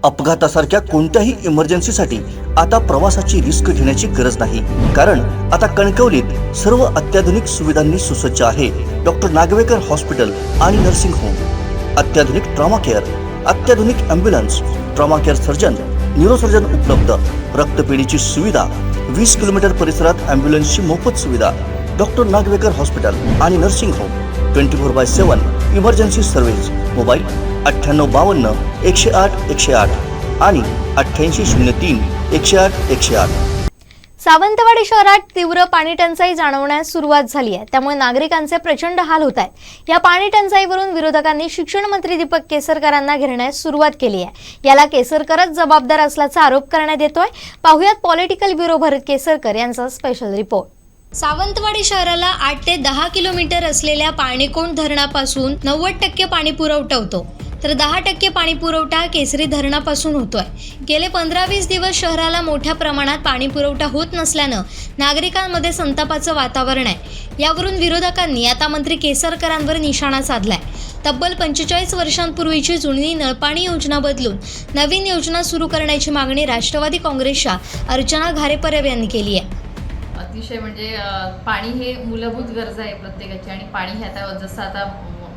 अपघातासारख्या कोणत्याही इमर्जन्सीसाठी आता प्रवासाची रिस्क घेण्याची गरज नाही, कारण आता कणकवलीत सर्व अत्याधुनिक सुविधांनी सुसज्ज आहे डॉक्टर नागवेकर हॉस्पिटल आणि नर्सिंग होम। अत्याधुनिक ट्रॉमा केअर, अत्याधुनिक ambulance, trauma care surgeon, neurosurgeon उपलब्ध, रक्तपेढीची सुविधा, 20 किलोमीटर परिसरात ॲम्ब्युलन्सची मोफत सुविधा। डॉक्टर नागवेकर हॉस्पिटल आणि nursing home 24/7 emergency service. Mobile 9852 108 108 आणि 8803 108 108। सावंतवाडी शहरात तीव्र पाणी टंचाई जाणवण्यास सुरुवात झाली आहे, त्यामुळे नागरिकांचे प्रचंड हाल होत आहेत। या पाणी टंचाईवरून विरोधकांनी शिक्षण मंत्री दीपक केसरकरांना घेरण्यास सुरुवात केली आहे। याला केसरकरच जबाबदार असल्याचा आरोप करण्यात येतोय। पाहुयात पॉलिटिकल ब्युरो भरत केसरकर यांचा स्पेशल रिपोर्ट। सावंतवाडी शहराला 8 ते 10 किलोमीटर असलेल्या पाणीकोंड धरणापासून 90% पाणी पुरवठा होतो, तर 10% पाणी पुरवठा केसरी धरणापासून होतोय। गेले 15-20 दिवस शहराला मोठ्या प्रमाणात पाणी पुरवठा होत नसल्यानं नागरिकांमध्ये संतापाचं वातावरण आहे। यावरून विरोधकांनी आता मंत्री केसरकरांवर निशाणा साधलाय। तब्बल 45 वर्षांपूर्वीची जुनी नळपाणी योजना बदलून नवीन योजना सुरू करण्याची मागणी राष्ट्रवादी काँग्रेसच्या अर्चना घारेपरव यांनी केली आहे। अतिशय म्हणजे पाणी हे मूलभूत गरज आहे प्रत्येकाची, आणि पाणी हे आता जसं आता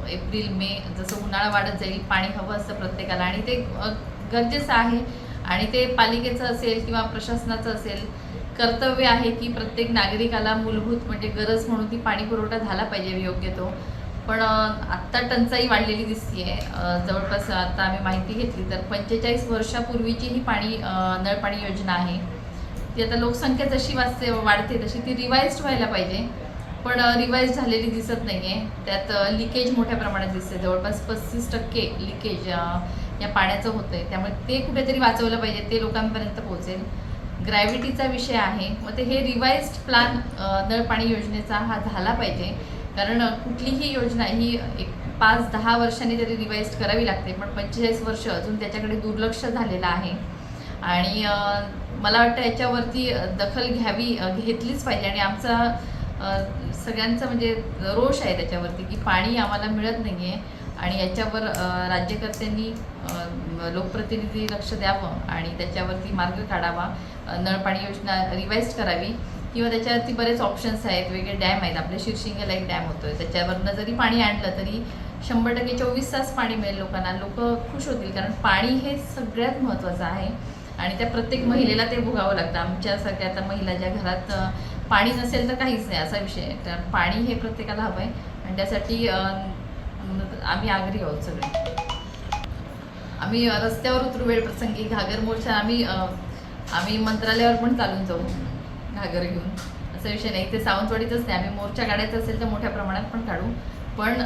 एप्रिल मे जसं उन्हाळा वाढत जाईल पाणी हवं असतं प्रत्येकाला, आणि ते गरजेचं आहे। आणि ते पालिकेचं असेल किंवा प्रशासनाचं असेल कर्तव्य आहे की प्रत्येक नागरिकाला मूलभूत म्हणजे गरज म्हणून ती पाणी पुरवठा झाला पाहिजे योग्य तो। पण आत्ता टंचाई वाढलेली दिसते आहे। जवळपास आता आम्ही माहिती घेतली तर 45 वर्षापूर्वीची ही नळपाणी योजना आहे ती आता लोकसंख्या जशी वाढते तशी ती रिवाइज्ड व्हायला पाहिजे, पण रिवाइज झालेली दिसत नाही आहे। त्यात लिकेज मोठ्या प्रमाणात दिसते, जवळपास 35% लिकेज या पाण्याचं होतं आहे। त्यामुळे ते कुठेतरी वाचवलं पाहिजे, ते लोकांपर्यंत पोहोचेल। ग्रॅव्हिटीचा विषय आहे, मग ते हे रिवाइज्ड प्लॅन नळपाणी योजनेचा हा झाला पाहिजे, कारण कुठलीही योजना ही 5-10 वर्षांनी तरी रिवाइज्ड करावी लागते, पण 45 वर्ष अजून त्याच्याकडे दुर्लक्ष झालेलं आहे। आणि मला वाटतं याच्यावरती दखल घेतलीच पाहिजे, आणि आमचा सगळ्यांचा म्हणजे रोष आहे त्याच्यावरती की पाणी आम्हाला मिळत नाही आहे, आणि याच्यावर राज्यकर्त्यांनी लोकप्रतिनिधी लक्ष द्यावं आणि त्याच्यावरती मार्ग काढावा। नळपाणी योजना रिवाइज करावी, किंवा त्याच्यावरती बरेच ऑप्शन्स आहेत, वेगळे डॅम आहेत। आपल्या शिरशिंगेला एक डॅम होतोय, त्याच्यावरनं जरी पाणी आणलं तरी 100% 24 तास पाणी मिळेल लोकांना, लोक खुश होतील, कारण पाणी हे सगळ्यात महत्त्वाचं आहे आणि त्या प्रत्येक महिलेला ते भोगावं लागतं। आमच्यासारख्या आता महिला ज्या घरात पाणी नसेल तर काहीच नाही असा विषय आहे, तर पाणी हे प्रत्येकाला हवं आहे, आणि त्यासाठी आम्ही आग्रही आहोत सगळे। आम्ही रस्त्यावर उतरू वेळ प्रसंगी, घागर मोर्चा आम्ही मंत्रालयावर पण चालून जाऊ घागर घेऊन, असा विषय नाही। ते सावंतवाडीतच नाही, आम्ही मोर्चा काढायचा असेल तर मोठ्या प्रमाणात पण काढू, पण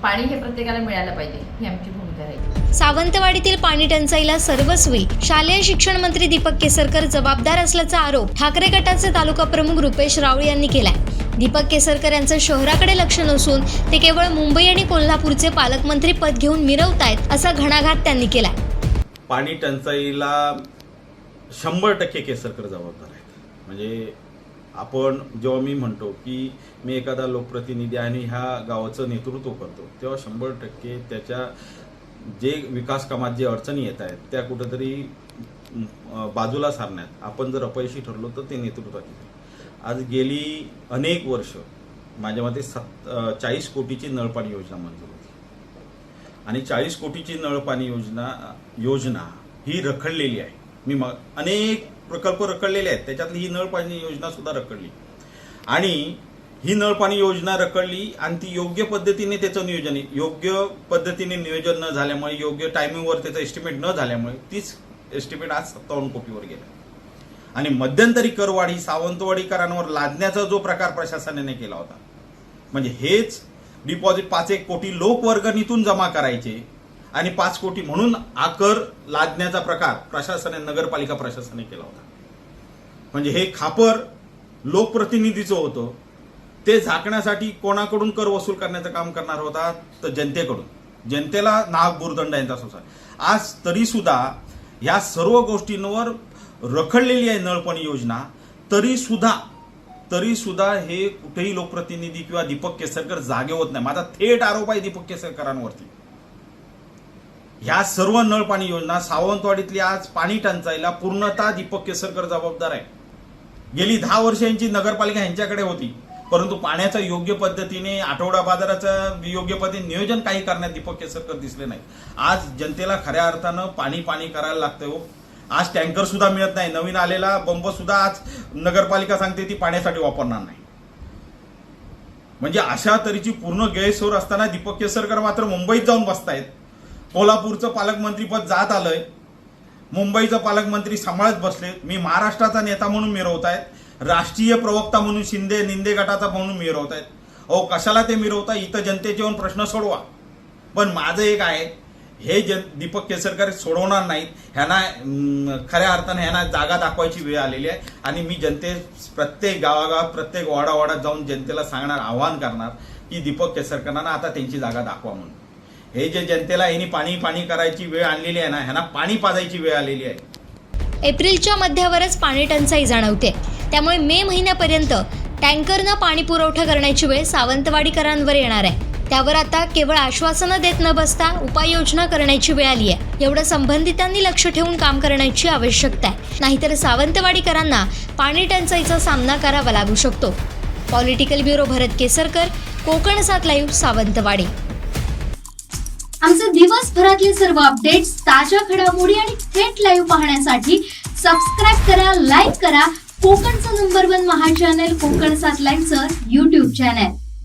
पाणी हे प्रत्येकाला मिळालं पाहिजे ही आमची भूमिका आहे। सावंतवाडीतील पाणी टंचाईला सर्वस्वी शालेय शिक्षण मंत्री दीपक केसरकर जबाबदार असल्याचा आरोप ठाकरे गटाचे तालुका प्रमुख रुपेश राऊळ यांनी केलाय। दीपक केसरकर यांचं शहराकडे लक्ष नसून ते केवळ मुंबई आणि कोल्हापूरचे पालकमंत्री पद घेऊन मिरवतायत असा घणाघात त्यांनी केलाय। पाणी टंचाईला 100% केसरकर जबाबदार आहेत। म्हणजे आपण जेव्हा मी म्हणतो की मी एखादा लोकप्रतिनिधी आणि ह्या गावाचं नेतृत्व करतो, तेव्हा 100% त्याच्या जे विकास कामात जे अडचणी येत आहेत त्या कुठंतरी बाजूला सारण्यात आपण जर अपयशी ठरलो तर ते नेतृत्वात येते। आज गेली अनेक वर्ष माझ्या मते 40 कोटीची नळपाणी योजना मंजूर होती, आणि 40 कोटीची नळपाणी योजना ही रखडलेली आहे। मी अनेक प्रकल्प रखडलेले आहेत, त्याच्यातली ही नळपाणी योजना सुद्धा रखडली, आणि ही नळपाणी योजना रखडली आणि ती योग्य पद्धतीने त्याचं योग्य पद्धतीने नियोजन न झाल्यामुळे, योग्य टायमिंगवर त्याचं एस्टिमेट न झाल्यामुळे तीच एस्टिमेट आज 57 कोटीवर गेला। आणि मध्यंतरी करवाढी सावंतवाडीकरांवर लादण्याचा जो प्रकार प्रशासनाने केला होता, म्हणजे हेच डिपॉझिट 5-1 कोटी लोकवर्गणीतून जमा करायचे आणि 5 कोटी म्हणून आकर लादण्याचा प्रकार प्रशासनाने, नगरपालिका प्रशासनाने केला होता। म्हणजे हे खापर लोकप्रतिनिधीचं होतं, ते झाकण्यासाठी कोणाकडून कर वसूल करण्याचं काम करणार होता तर जनतेकडून, जनतेला नाग भुर्दंड यांचा सोसा। आज तरी सुद्धा ह्या सर्व गोष्टींवर रखडलेली आहे नळपाणी योजना, तरी सुद्धा हे कुठेही लोकप्रतिनिधी किंवा दीपक केसरकर जागे होत नाही। माझा थेट आरोप आहे दीपक केसरकरांवरती। ह्या सर्व नळ पाणी योजना सावंतवाडीतली आज पाणी टंचाईला पूर्णतः दीपक केसरकर जबाबदार आहे. गेली 10 वर्षांची नगरपालिका यांच्याकडे होती, परंतु पाण्याचं योग्य पद्धतीने आठवडा बाजाराचं योग्य पद्धतीने नियोजन काही करण्यात दीपक केसरकर दिसले नाही. आज जनतेला खऱ्या अर्थानं पाणी करायला लागतं हो. आज टँकर सुद्धा मिळत नाही. नवीन आलेला पंप सुद्धा आज नगरपालिका सांगते ती पाण्यासाठी वापरणार नाही. म्हणजे अशा तऱ्हेची पूर्ण गैरसोय असताना दीपक केसरकर मात्र मुंबईत जाऊन बसतायत. कोल्हापूरचं पालकमंत्रीपद जात आलंय, मुंबईचं पालकमंत्री सांभाळत बसले. मी महाराष्ट्राचा नेता म्हणून मिरवतायत, राष्ट्रीय प्रवक्ता म्हणून शिंदे निंदे गटाचा म्हणून मिरवतायत. अहो कशाला ते मिरवता? इथं जनतेचे येऊन प्रश्न सोडवा. पण माझं एक आहे, हे दीपक केसरकर सोडवणार नाहीत. ह्यांना खऱ्या अर्थाने ह्यांना जागा दाखवायची वेळ आलेली आहे. आणि मी प्रत्येक गावागावात प्रत्येक वाडावाडात जाऊन जनतेला सांगणार, आवाहन करणार की दीपक केसरकरांना आता त्यांची जागा दाखवा म्हणून. हे जे जनतेला यांनी पाणी करायची वेळ आणलेली आहे ना, ह्यांना पाणी पाजायची वेळ आलेली आहे. एप्रिलच्या मध्यावरच पाणी टंचाई जाणवते, त्यामुळे मे महिन्यापर्यंत टँकरनं पाणी पुरवठा करण्याची वेळ सावंतवाडीकरांवर येणार आहे. त्यावर आता केवळ आश्वासनं देत न बसता उपाययोजना करण्याची वेळ आली आहे. एवढं संबंधितांनी लक्ष ठेवून काम करण्याची आवश्यकता आहे, नाहीतर सावंतवाडीकरांना पाणी टंचाईचा सामना करावा लागू शकतो. पॉलिटिकल ब्युरो भरत केसरकर, कोकण 7 लाईव्ह, सावंतवाडी. आमचे दिवसभरातले सर्व अपडेट्स, ताज्या घडामोडी आणि थेट लाईव्ह पाहण्यासाठी सबस्क्राईब करा, लाईक करा कोकणचं नंबर 1 महा चॅनल कोकण 7 लाईव्हचं YouTube चॅनल.